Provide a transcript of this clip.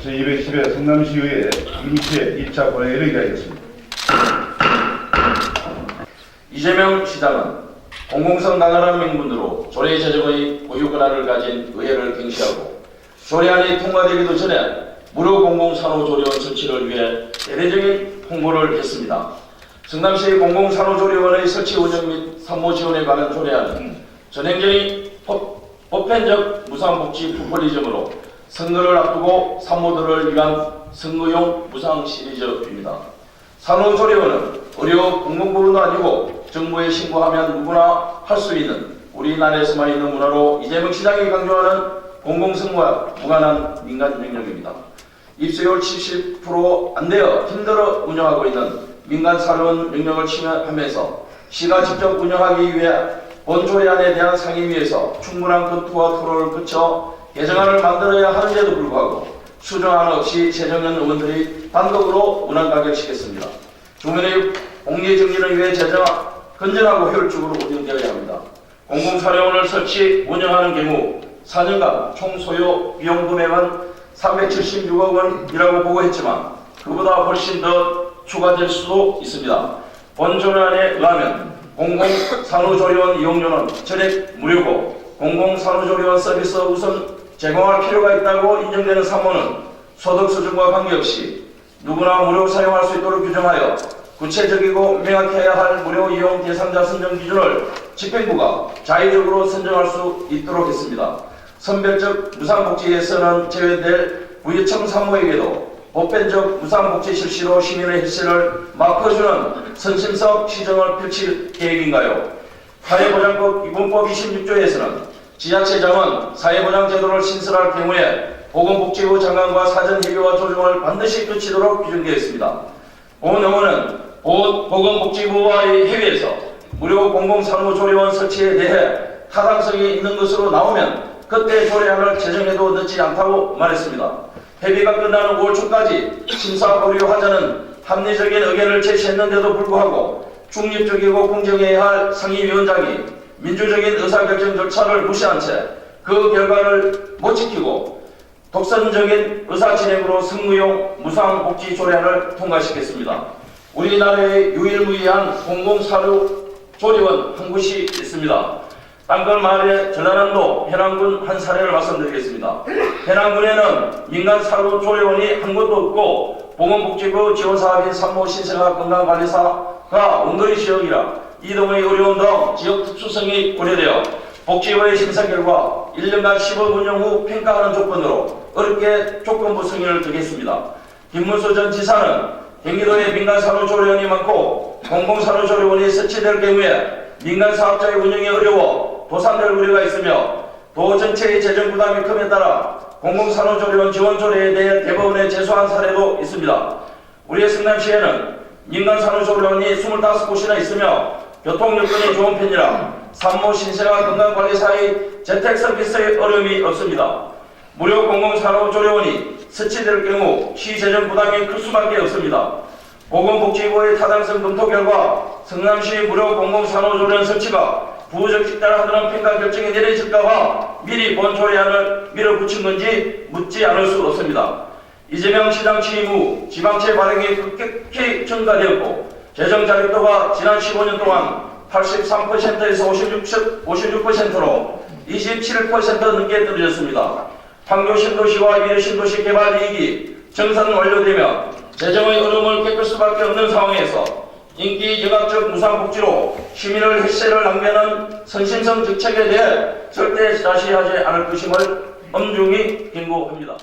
제210회 성남시의회 임시 1차 본회의를 개하겠습니다. 이재명 시장은 공공성 강화라는 명분으로 조례 제정의 고유 권한을 가진 의회를 갱시하고 조례안이 통과되기도 전에 무료 공공산후조리원 설치를 위해 대대적인 홍보를 했습니다. 성남시 공공산후조리원의 설치 운영 및 산모 지원에 관한 조례안은 전행전의 보편적 무상복지 포퓰리즘으로 선거를 앞두고 산모들을 위한 선거용 무상 시리즈입니다. 산후조리원은 의료 공공부문도 아니고 정부에 신고하면 누구나 할 수 있는 우리나라에서만 있는 문화로 이재명 시장이 강조하는 공공성과 무관한 민간 영역입니다. 입주율 70% 안 되어 힘들어 운영하고 있는 민간 산후원 영역을 침해하면서 시가 직접 운영하기 위해 본 조례안에 대한 상임위에서 충분한 검토와 토론을 거쳐 개정안을 만들어야 하는데도 불구하고 수정안 없이 최정현 의원들이 단독으로 문안 가결시켰습니다. 주민의 공개정리를 위해 제정안 건전하고 효율적으로 운영되어야 합니다. 공공사료원을 설치, 운영하는 경우 4년간 총 소요 비용 금액은 376억 원이라고 보고했지만 그보다 훨씬 더 추가될 수도 있습니다. 본 조례안에 의하면 공공산후조리원 이용료는 전액 무료고 공공산후조리원 서비스 우선 제공할 필요가 있다고 인정되는 산모는 소득 수준과 관계없이 누구나 무료 사용할 수 있도록 규정하여 구체적이고 명확해야 할 무료 이용 대상자 선정 기준을 집행부가 자의적으로 선정할 수 있도록 했습니다. 선별적 무상복지에서는 제외될 부유층 산모에게도 보편적 무상복지 실시로 시민의 혜택을 막아주는 선심성 시정을 펼칠 계획인가요? 사회보장법 기본법 26조에서는 지자체장은 사회보장제도를 신설할 경우에 보건복지부 장관과 사전 협의와 조정을 반드시 거치도록 규정되어 있습니다. 본 의원은 보건복지부와의 협의에서 무료 공공산후조리원 설치에 대해 타당성이 있는 것으로 나오면 그때 조례안을 제정해도 늦지 않다고 말했습니다. 협의가 끝나는 5월 초까지 심사 보류하자는 합리적인 의견을 제시했는데도 불구하고 중립적이고 공정해야 할 상임위원장이 민주적인 의사결정 절차를 무시한 채 그 결과를 못 지키고 독선적인 의사진행으로 승무용 무상복지 조례안을 통과시켰습니다. 우리나라의 유일무이한 공공사료조리원 한 곳이 있습니다. 땅끝 마을의 전라남도 해남군 한 사례를 말씀드리겠습니다. 해남군에는 민간 산후조리원이 한 곳도 없고 보건복지부 지원사업인 산모 신생아 건강관리사가 원거리 지역이라 이동의 어려움 등 지역 특수성이 고려되어 복지부의 심사 결과 1년간 10억 운영 후 평가하는 조건으로 어렵게 조건부 승인을 드렸습니다. 김문수 전 지사는 경기도에 민간 산후조리원이 많고 공공산후조리원이 설치될 경우에 민간 사업자의 운영이 어려워 도산될 우려가 있으며 도 전체의 재정 부담이 큼에 따라 공공산후조리원 지원 조례에 대해 대법원에 제소한 사례도 있습니다. 우리의 성남시에는 민간 산후조리원이 25곳이나 있으며 교통 여건이 좋은 편이라 산모 신생아 건강관리사의 재택 서비스의 어려움이 없습니다. 무료 공공산후조리원이 설치될 경우 시 재정 부담이 클 수밖에 없습니다. 보건복지부의 타당성 검토 결과 성남시 무료 공공산후조리원 설치가 부적절하다는 평가 결정이 내려질까봐 미리 본 조례안을 밀어붙인 건지 묻지 않을 수 없습니다. 이재명 시장 취임 후 지방채 발행이 급격히 증가되었고 재정 자립도가 지난 15년 동안 83%에서 56%로 27% 넘게 떨어졌습니다. 판교 신도시와 미래 신도시 개발 이익이 정산 완료되면 재정의 어려움을 겪을 수밖에 없는 상황에서 인기 영합적 무상복지로 시민의 혜택을 낭비하는 선심성 정책에 대해 절대 자시하지 않을 것임을 엄중히 경고합니다.